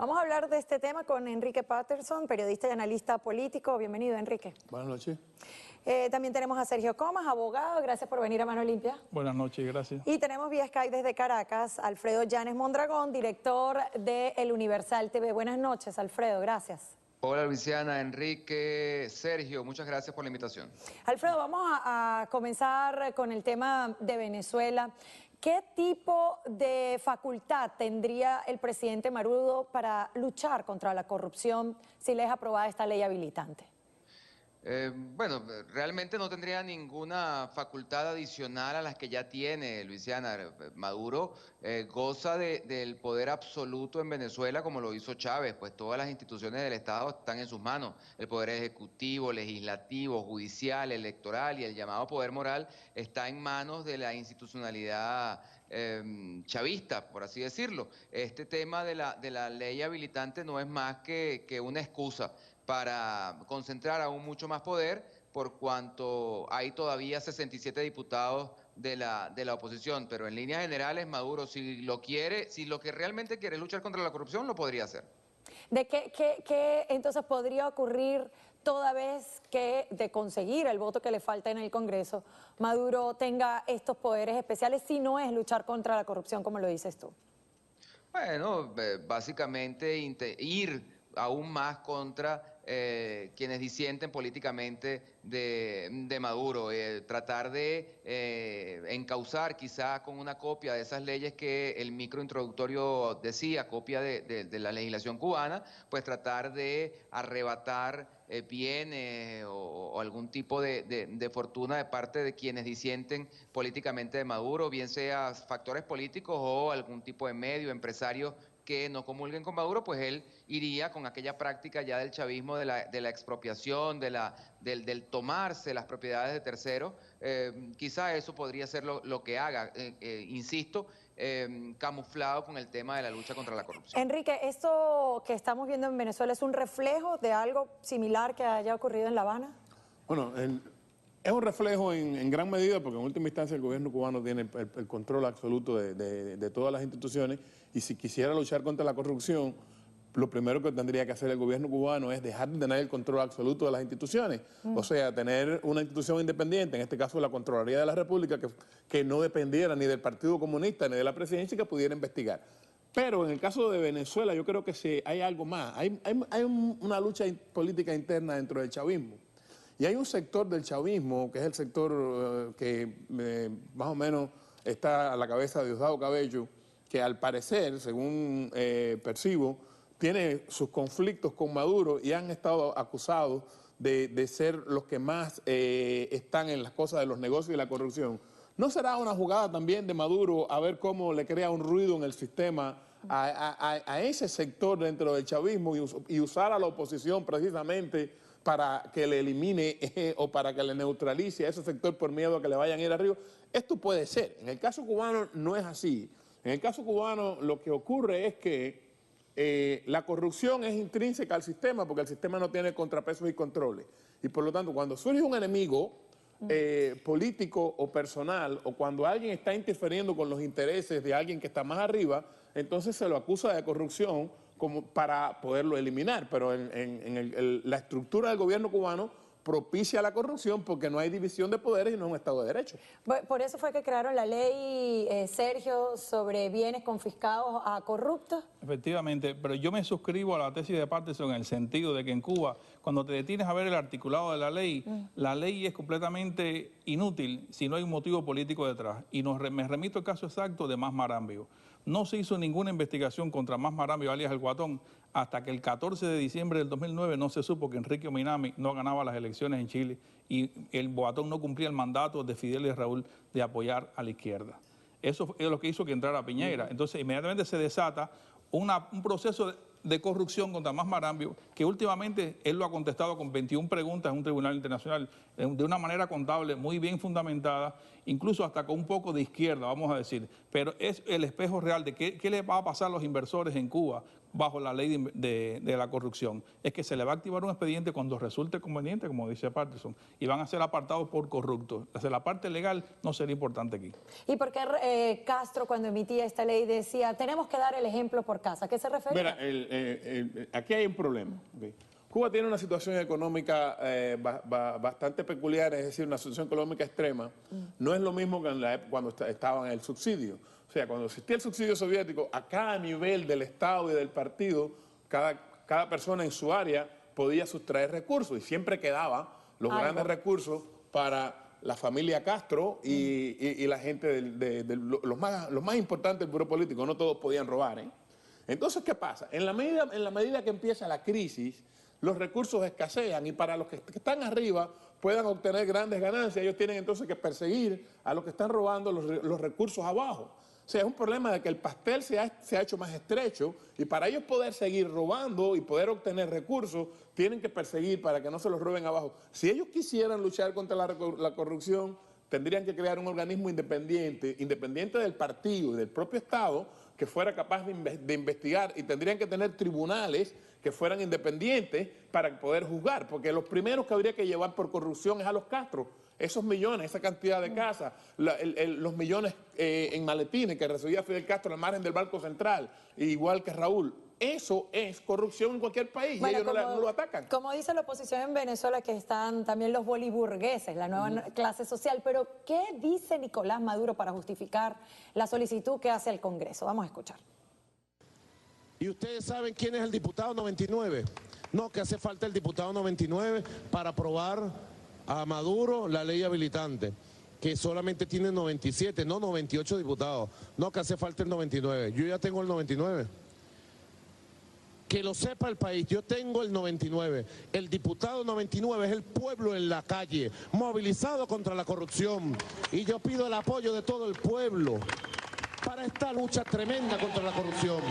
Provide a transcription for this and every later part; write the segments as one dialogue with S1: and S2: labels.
S1: Vamos a hablar de este tema con Enrique Patterson, periodista y analista político. Bienvenido, Enrique.
S2: Buenas noches.
S1: También tenemos a Sergio Comas, abogado. Gracias por venir a Mano Limpia.
S3: Buenas noches, gracias.
S1: Y tenemos vía Skype desde Caracas, Alfredo Llanes Mondragón, director de El Universal TV. Buenas noches, Alfredo. Gracias.
S4: Hola Luisiana, Enrique, Sergio, muchas gracias por la invitación.
S1: Alfredo, vamos a comenzar con el tema de Venezuela. ¿Qué tipo de facultad tendría el presidente Maduro para luchar contra la corrupción si le es aprobada esta ley habilitante?
S4: Bueno, realmente no tendría ninguna facultad adicional a las que ya tiene Luisiana. Maduro goza del poder absoluto en Venezuela como lo hizo Chávez, pues todas las instituciones del Estado están en sus manos. El poder ejecutivo, legislativo, judicial, electoral y el llamado poder moral está en manos de la institucionalidad chavista, por así decirlo. Este tema de la ley habilitante no es más que una excusa para concentrar aún mucho más poder, por cuanto hay todavía 67 diputados de la oposición, pero en líneas generales Maduro, si lo quiere, si lo que realmente quiere es luchar contra la corrupción, lo podría hacer.
S1: ¿De qué entonces podría ocurrir toda vez que de conseguir el voto que le falta en el Congreso, Maduro tenga estos poderes especiales si no es luchar contra la corrupción, como lo dices tú?
S4: Bueno, básicamente ir aún más contra quienes disienten políticamente de Maduro, tratar de encauzar quizá con una copia de esas leyes que el microintroductorio decía, copia de la legislación cubana, pues tratar de arrebatar bienes o algún tipo de fortuna de parte de quienes disienten políticamente de Maduro, bien sea factores políticos o algún tipo de medio, empresarios que no comulguen con Maduro, pues él iría con aquella práctica ya del chavismo, de la expropiación, del tomarse las propiedades de terceros. Quizá eso podría ser lo que haga, insisto, camuflado con el tema de la lucha contra la corrupción.
S1: Enrique, ¿esto que estamos viendo en Venezuela es un reflejo de algo similar que haya ocurrido en La Habana?
S2: Bueno, es un reflejo en gran medida porque en última instancia el gobierno cubano tiene el control absoluto de todas las instituciones y si quisiera luchar contra la corrupción, lo primero que tendría que hacer el gobierno cubano es dejar de tener el control absoluto de las instituciones, o sea, tener una institución independiente, en este caso la Contraloría de la República, que no dependiera ni del Partido Comunista ni de la presidencia y que pudiera investigar. Pero en el caso de Venezuela yo creo que hay algo más, hay una lucha política interna dentro del chavismo. Y hay un sector del chavismo, que es el sector que más o menos está a la cabeza de Diosdado Cabello, que al parecer, según percibo, tiene sus conflictos con Maduro y han estado acusados de ser los que más están en las cosas de los negocios y la corrupción. ¿No será una jugada también de Maduro a ver cómo le crea un ruido en el sistema a ese sector dentro del chavismo y usar a la oposición precisamente para que le elimine o para que le neutralice a ese sector por miedo a que le vayan a ir arriba? Esto puede ser. En el caso cubano no es así. En el caso cubano lo que ocurre es que la corrupción es intrínseca al sistema porque el sistema no tiene contrapesos y controles. Y por lo tanto, cuando surge un enemigo político o personal o cuando alguien está interfiriendo con los intereses de alguien que está más arriba, entonces se lo acusa de corrupción como para poderlo eliminar, pero la estructura del gobierno cubano propicia la corrupción porque no hay división de poderes y no es un Estado de Derecho.
S1: Por eso fue que crearon la ley, Sergio, sobre bienes confiscados a corruptos.
S3: Efectivamente, pero yo me suscribo a la tesis de Patterson en el sentido de que en Cuba, cuando te detienes a ver el articulado de la ley es completamente inútil si no hay un motivo político detrás. Y me remito al caso exacto de Mas Marambio. No se hizo ninguna investigación contra Mas Marambio, alias El Guatón, hasta que el 14 de diciembre del 2009 no se supo que Enrique Minami no ganaba las elecciones en Chile y el Guatón no cumplía el mandato de Fidel y Raúl de apoyar a la izquierda. Eso es lo que hizo que entrara Piñera. Entonces, inmediatamente se desata un proceso de corrupción contra Mas Marambio, que últimamente él lo ha contestado con 21 preguntas en un tribunal internacional, de una manera contable muy bien fundamentada, incluso hasta con un poco de izquierda, vamos a decir. Pero es el espejo real de qué le va a pasar a los inversores en Cuba bajo la ley de la corrupción. Es que se le va a activar un expediente cuando resulte conveniente, como dice Patterson, y van a ser apartados por corruptos. O sea, la parte legal no sería importante aquí.
S1: ¿Y por qué Castro, cuando emitía esta ley, decía, tenemos que dar el ejemplo por casa? ¿A qué se refería?
S2: Mira, aquí hay un problema. ¿Okay? Cuba tiene una situación económica bastante peculiar, es decir, una situación económica extrema. No es lo mismo que en la época cuando estaba en el subsidio. O sea, cuando existía el subsidio soviético, a cada nivel del Estado y del partido, cada persona en su área podía sustraer recursos y siempre quedaban los grandes recursos para la familia Castro y la gente los más importantes del puro político. No todos podían robar, ¿eh? Entonces, ¿qué pasa? En la medida que empieza la crisis, los recursos escasean y para los que están arriba puedan obtener grandes ganancias, ellos tienen entonces que perseguir a los que están robando los recursos abajo. O sea, es un problema de que el pastel se ha hecho más estrecho y para ellos poder seguir robando y poder obtener recursos, tienen que perseguir para que no se los roben abajo. Si ellos quisieran luchar contra la corrupción, tendrían que crear un organismo independiente del partido y del propio Estado, que fuera capaz de investigar, y tendrían que tener tribunales que fueran independientes para poder juzgar, porque los primeros que habría que llevar por corrupción es a los Castro. Esos millones, esa cantidad de casas, los millones en maletines que recibía Fidel Castro al margen del Banco Central, igual que Raúl. Eso es corrupción en cualquier país, bueno, y ellos no lo atacan.
S1: Como dice la oposición en Venezuela, que están también los boliburgueses, la nueva clase social, pero ¿qué dice Nicolás Maduro para justificar la solicitud que hace el Congreso? Vamos a escuchar.
S5: ¿Y ustedes saben quién es el diputado 99? No, que hace falta el diputado 99 para aprobar a Maduro la ley habilitante, que solamente tiene 97, no 98 diputados. No, que hace falta el 99. Yo ya tengo el 99. Que lo sepa el país, yo tengo el 99. El diputado 99 es el pueblo en la calle, movilizado contra la corrupción. Y yo pido el apoyo de todo el pueblo para esta lucha tremenda contra la corrupción.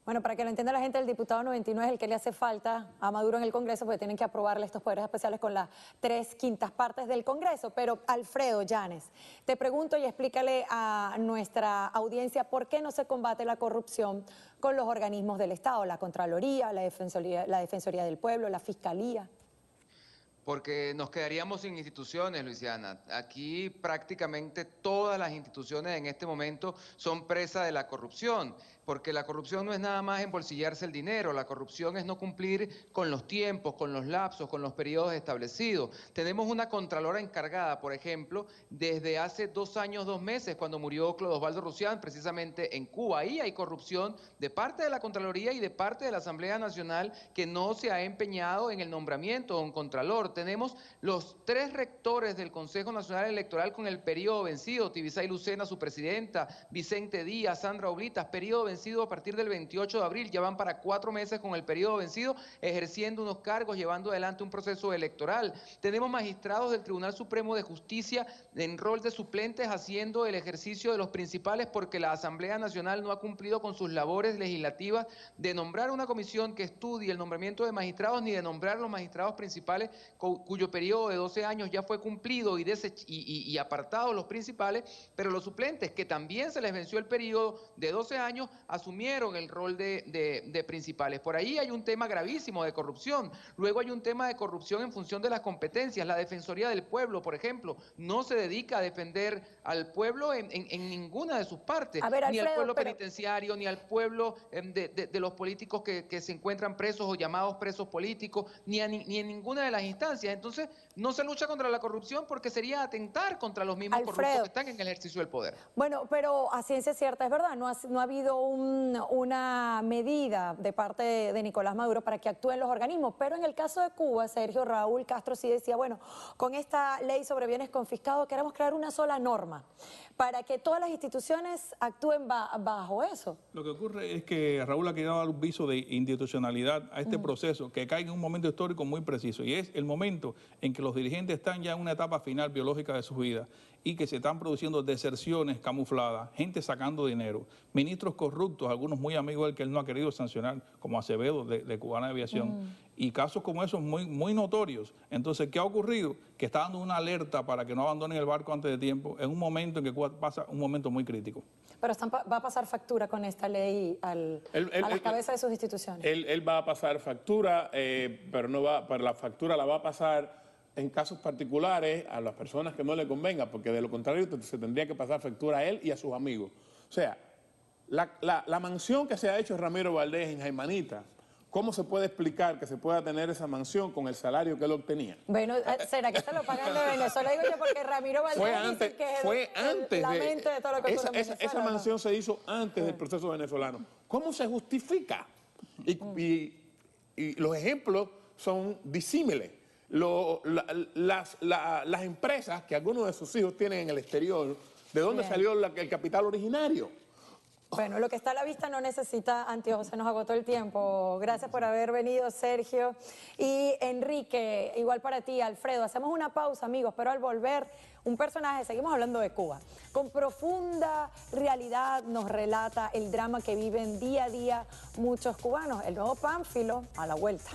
S1: Bueno, para que lo entienda la gente, el diputado 99 es el que le hace falta a Maduro en el Congreso, porque tienen que aprobarle estos poderes especiales con las 3/5 partes del Congreso. Pero, Alfredo Llanes, te pregunto y explícale a nuestra audiencia por qué no se combate la corrupción con los organismos del Estado, la Contraloría, la Defensoría del Pueblo, la Fiscalía.
S4: Porque nos quedaríamos sin instituciones, Luisiana. Aquí prácticamente todas las instituciones en este momento son presa de la corrupción, porque la corrupción no es nada más embolsillarse el dinero, la corrupción es no cumplir con los tiempos, con los lapsos, con los periodos establecidos. Tenemos una contralora encargada, por ejemplo, desde hace 2 años, 2 meses, cuando murió Clodovaldo Rouzián, precisamente en Cuba. Ahí hay corrupción de parte de la Contraloría y de parte de la Asamblea Nacional, que no se ha empeñado en el nombramiento de un contralor. Tenemos los 3 rectores del Consejo Nacional Electoral con el periodo vencido, Tibisay Lucena, su presidenta, Vicente Díaz, Sandra Oblitas, periodo vencido a partir del 28 de abril, ya van para 4 meses con el periodo vencido, ejerciendo unos cargos, llevando adelante un proceso electoral. Tenemos magistrados del Tribunal Supremo de Justicia en rol de suplentes haciendo el ejercicio de los principales, porque la Asamblea Nacional no ha cumplido con sus labores legislativas de nombrar una comisión que estudie el nombramiento de magistrados, ni de nombrar los magistrados principales cuyo periodo de 12 años ya fue cumplido y apartados los principales, pero los suplentes, que también se les venció el periodo de 12 años, asumieron el rol de principales. Por ahí hay un tema gravísimo de corrupción. Luego hay un tema de corrupción en función de las competencias. La Defensoría del Pueblo, por ejemplo, no se dedica a defender al pueblo en ninguna de sus partes,
S1: a ver, Alfredo,
S4: ni al pueblo penitenciario, ni al pueblo de los políticos que se encuentran presos o llamados presos políticos, ni en ninguna de las instancias. Entonces, no se lucha contra la corrupción porque sería atentar contra los mismos corruptos que están en el ejercicio del poder.
S1: Bueno, pero a ciencia cierta es verdad, no ha habido una medida de parte de Nicolás Maduro para que actúen los organismos, pero en el caso de Cuba, Sergio Raúl Castro sí decía, bueno, con esta ley sobre bienes confiscados queremos crear una sola norma para que todas las instituciones actúen bajo eso.
S3: Lo que ocurre es que Raúl ha querido dar un viso de institucionalidad a este proceso que cae en un momento histórico muy preciso, y es el momento en que los dirigentes están ya en una etapa final biológica de su vida y que se están produciendo deserciones camufladas, gente sacando dinero, ministros corruptos, algunos muy amigos del que él no ha querido sancionar, como Acevedo de Cubana Aviación, y casos como esos muy notorios. Entonces, ¿qué ha ocurrido? Que está dando una alerta para que no abandonen el barco antes de tiempo, en un momento en que Cuba pasa un momento muy crítico.
S1: Pero va a pasar factura con esta ley a las cabezas de sus instituciones.
S2: Él va a pasar factura, pero la factura la va a pasar en casos particulares a las personas que no le convenga, porque de lo contrario se tendría que pasar factura a él y a sus amigos. O sea, la mansión que se ha hecho Ramiro Valdés en Jaimanita, ¿cómo se puede explicar que se pueda tener esa mansión con el salario que él obtenía?
S1: Bueno, ¿será que se lo pagan de Venezuela? Digo yo, porque Ramiro Valdés dice que es la mente de todo lo que ocurre en Venezuela.
S2: Esa mansión se hizo antes del proceso venezolano. ¿Cómo se justifica? Y los ejemplos son disímiles. Las empresas que algunos de sus hijos tienen en el exterior, ¿de dónde salió el capital originario?
S1: Bueno, lo que está a la vista no necesita anteojos, se nos agotó el tiempo. Gracias por haber venido, Sergio. Y Enrique, igual para ti, Alfredo. Hacemos una pausa, amigos, pero al volver, un personaje, seguimos hablando de Cuba, con profunda realidad nos relata el drama que viven día a día muchos cubanos. El nuevo Pánfilo, a la vuelta.